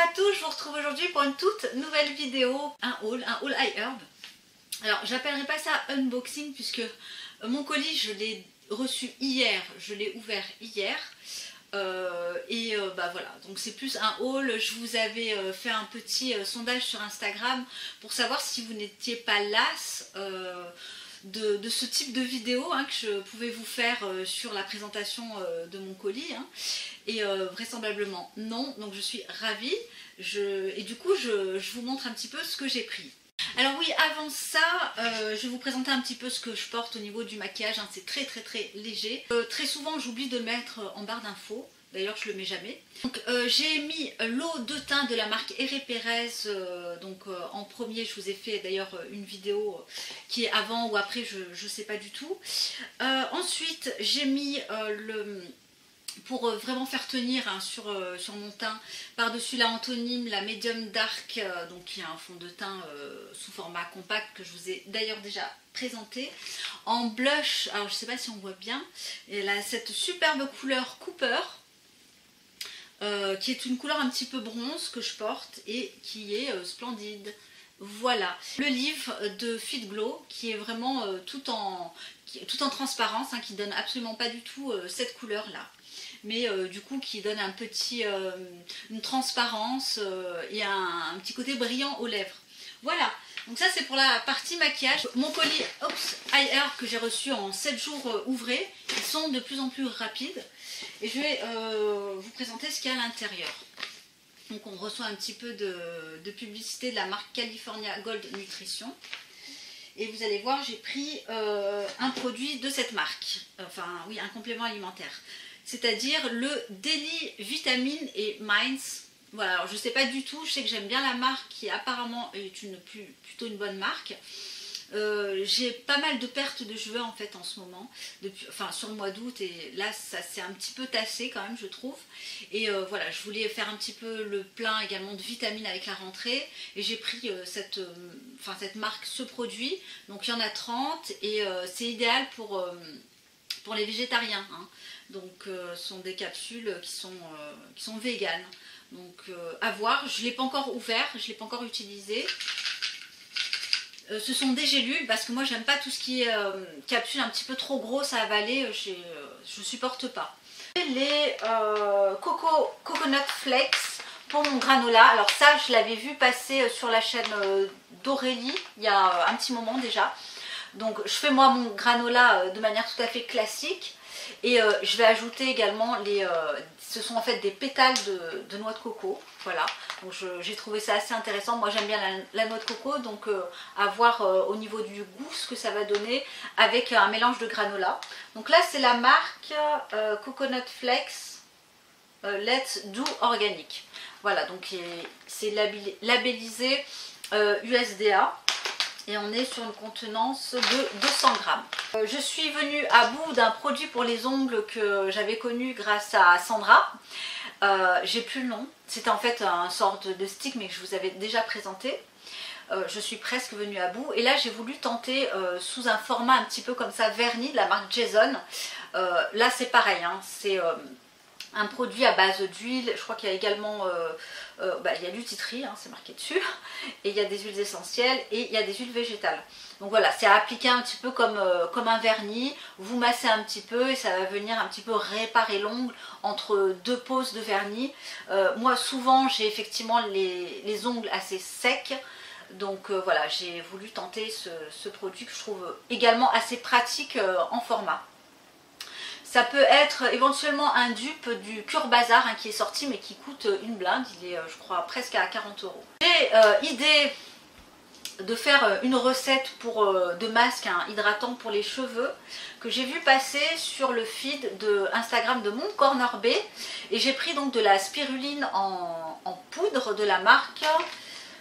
à tous, je vous retrouve aujourd'hui pour une toute nouvelle vidéo, un haul iHerb. Alors j'appellerai pas ça unboxing puisque mon colis je l'ai reçu hier, je l'ai ouvert hier. Bah voilà, donc c'est plus un haul. Je vous avais fait un petit sondage sur Instagram pour savoir si vous n'étiez pas las de ce type de vidéo que je pouvais vous faire sur la présentation de mon colis. Et vraisemblablement non, donc je suis ravie. Et du coup je vous montre un petit peu ce que j'ai pris. Alors oui, avant ça, je vais vous présenter un petit peu ce que je porte au niveau du maquillage. C'est très léger. Très souvent j'oublie de le mettre en barre d'infos. D'ailleurs je le mets jamais. Donc j'ai mis l'eau de teint de la marque Herré Perez. En premier, je vous ai fait d'ailleurs une vidéo qui est avant ou après, je sais pas du tout. Ensuite j'ai mis pour vraiment faire tenir sur mon teint, par-dessus la Anthonyme, la Medium Dark, donc qui a un fond de teint sous format compact que je vous ai d'ailleurs déjà présenté. En blush, alors je sais pas si on voit bien, elle a cette superbe couleur Cooper, qui est une couleur un petit peu bronze que je porte et qui est splendide. Voilà, le livre de Fit Glow qui est vraiment tout en transparence, qui donne absolument pas du tout cette couleur là, mais du coup qui donne un petit, une transparence et un petit côté brillant aux lèvres. Voilà, donc ça c'est pour la partie maquillage. Mon colis iHerb que j'ai reçu en 7 jours ouvrés, ils sont de plus en plus rapides et je vais vous présenter ce qu'il y a à l'intérieur. Donc on reçoit un petit peu de publicité de la marque California Gold Nutrition. Et vous allez voir, j'ai pris un produit de cette marque, enfin oui, un complément alimentaire. C'est-à-dire le Daily Vitamine et Minds. Voilà, alors je ne sais pas du tout, je sais que j'aime bien la marque qui apparemment est plutôt une bonne marque. J'ai pas mal de pertes de cheveux en fait en ce moment, sur le mois d'août, et là ça s'est un petit peu tassé quand même je trouve. Et voilà, je voulais faire un petit peu le plein également de vitamines avec la rentrée, et j'ai pris cette marque, ce produit. Donc il y en a 30 et c'est idéal pour les végétariens. Donc ce sont des capsules qui sont véganes. Donc à voir, je ne l'ai pas encore ouvert, je ne l'ai pas encore utilisé. Ce sont des gélules parce que moi j'aime pas tout ce qui est capsules un petit peu trop grosses à avaler, je supporte pas. Les Coconut Flakes pour mon granola. Alors ça je l'avais vu passer sur la chaîne d'Aurélie il y a un petit moment déjà. Donc je fais moi mon granola de manière tout à fait classique. Et je vais ajouter également ce sont en fait des pétales de noix de coco. Voilà, donc j'ai trouvé ça assez intéressant. Moi j'aime bien la noix de coco, donc à voir au niveau du goût ce que ça va donner avec un mélange de granola. Donc là c'est la marque Coconut Flakes Let's Do Organic. Voilà, donc c'est labellisé USDA. Et on est sur une contenance de 200 grammes. Je suis venue à bout d'un produit pour les ongles que j'avais connu grâce à Sandra. J'ai plus le nom. C'était en fait un sorte de stick mais que je vous avais déjà présenté. Je suis presque venue à bout. Et là j'ai voulu tenter sous un format un petit peu comme ça verni de la marque Jason. Là c'est pareil, c'est un produit à base d'huile. Je crois qu'il y a également il y a du titri, c'est marqué dessus, et il y a des huiles essentielles et il y a des huiles végétales. Donc voilà, c'est à appliquer un petit peu comme un vernis. Vous massez un petit peu et ça va venir un petit peu réparer l'ongle entre deux poses de vernis. Moi souvent j'ai effectivement les ongles assez secs. Donc voilà, j'ai voulu tenter ce produit que je trouve également assez pratique en format. Ça peut être éventuellement un dupe du Cure Bazar qui est sorti mais qui coûte une blinde. Il est je crois presque à 40 euros. J'ai idée de faire une recette de masque hydratant pour les cheveux que j'ai vu passer sur le feed de Instagram de mon Corner B. Et j'ai pris donc de la spiruline en poudre de la marque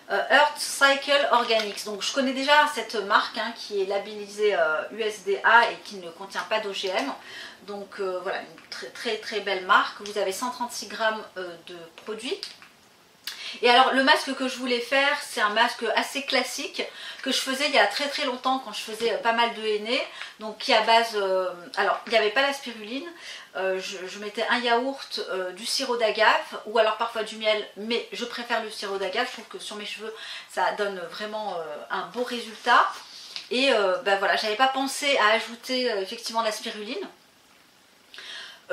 Earth Cycle Organics. Donc je connais déjà cette marque qui est labellisée USDA et qui ne contient pas d'OGM. Donc voilà, une très belle marque. Vous avez 136 grammes de produits. Et alors le masque que je voulais faire, c'est un masque assez classique que je faisais il y a très longtemps quand je faisais pas mal de henné. Donc qui à base, alors il n'y avait pas la spiruline, je mettais un yaourt, du sirop d'agave ou alors parfois du miel, mais je préfère le sirop d'agave. Je trouve que sur mes cheveux ça donne vraiment un beau résultat. Et ben voilà, j'avais pas pensé à ajouter effectivement la spiruline.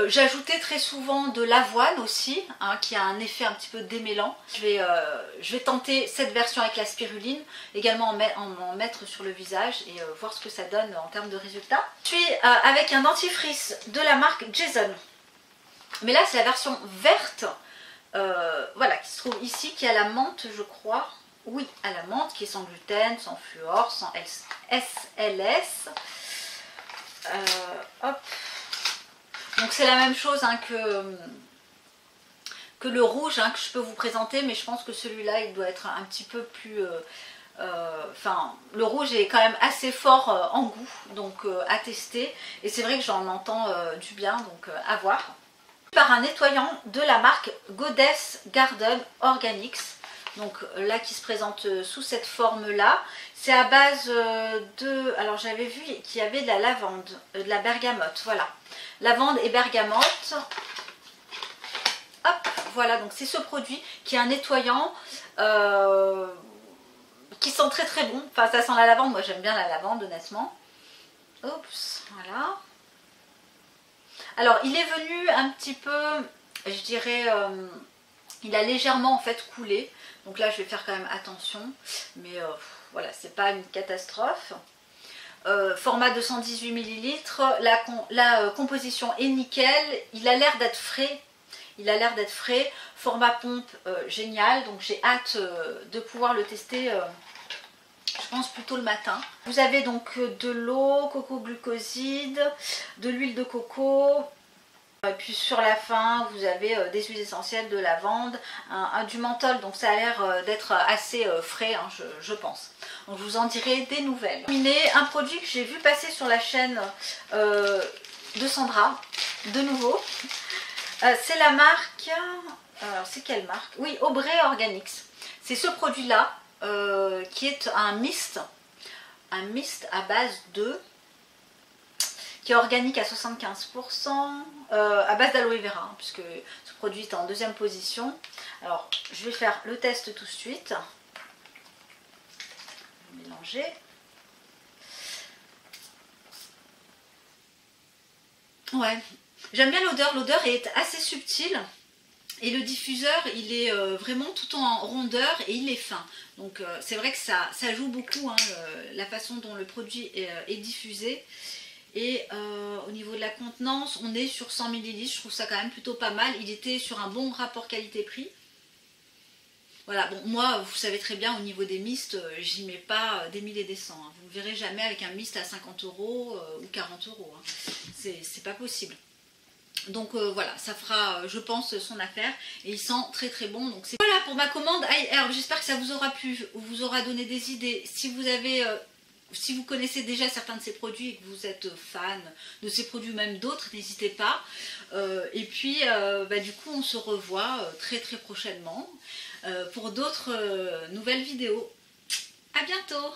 J'ajoutais très souvent de l'avoine aussi, hein, qui a un effet un petit peu démêlant. Je vais tenter cette version avec la spiruline, également en mettre sur le visage et voir ce que ça donne en termes de résultats. Je suis avec un dentifrice de la marque Jason. Mais là c'est la version verte, voilà, qui se trouve ici, qui a la menthe je crois. Oui, à la menthe, qui est sans gluten, sans fluor, sans SLS. Hop. Donc c'est la même chose hein, que le rouge hein, que je peux vous présenter, mais je pense que celui-là il doit être un petit peu plus... Enfin, le rouge est quand même assez fort en goût, donc à tester. Et c'est vrai que j'en entends du bien, donc à voir. Par un nettoyant de la marque Goddess Garden Organics. Donc là qui se présente sous cette forme là, c'est à base de, alors j'avais vu qu'il y avait de la lavande, de la bergamote, voilà, lavande et bergamote. Hop, voilà, donc c'est ce produit qui est un nettoyant qui sent très bon, enfin ça sent la lavande, moi j'aime bien la lavande honnêtement. Oups, voilà. Alors il est venu un petit peu, je dirais, il a légèrement en fait coulé. Donc là je vais faire quand même attention, mais voilà, c'est pas une catastrophe. Format 218 ml, la composition est nickel, il a l'air d'être frais. Il a l'air d'être frais, format pompe génial, donc j'ai hâte de pouvoir le tester, je pense plutôt le matin. Vous avez donc de l'eau, coco glucoside, de l'huile de coco. Et puis sur la fin vous avez des huiles essentielles, de lavande, du menthol, donc ça a l'air d'être assez frais hein, je pense. Donc je vous en dirai des nouvelles. Un produit que j'ai vu passer sur la chaîne de Sandra, de nouveau. C'est la marque, alors c'est quelle marque? Oui, Aubrey Organics. C'est ce produit là qui est un mist à base de... qui est organique à 75%, à base d'aloe vera, hein, puisque ce produit est en deuxième position. Alors, je vais faire le test tout de suite. Je vais mélanger. Ouais, j'aime bien l'odeur. L'odeur est assez subtile. Et le diffuseur, il est vraiment tout en rondeur et il est fin. Donc, c'est vrai que ça joue beaucoup, hein, la façon dont le produit est diffusé. Et au niveau de la contenance, on est sur 100 ml, je trouve ça quand même plutôt pas mal. Il était sur un bon rapport qualité-prix. Voilà, bon, moi, vous savez très bien, au niveau des mistes, j'y mets pas des mille et des cents. Hein. Vous ne verrez jamais avec un mist à 50 € ou 40 €. Hein. C'est pas possible. Donc voilà, ça fera, je pense, son affaire. Et il sent très bon. Donc voilà pour ma commande iHerb. J'espère que ça vous aura plu, ou vous aura donné des idées. Si vous avez... si vous connaissez déjà certains de ces produits et que vous êtes fan de ces produits ou même d'autres, n'hésitez pas. Et puis, du coup, on se revoit très prochainement pour d'autres nouvelles vidéos. À bientôt!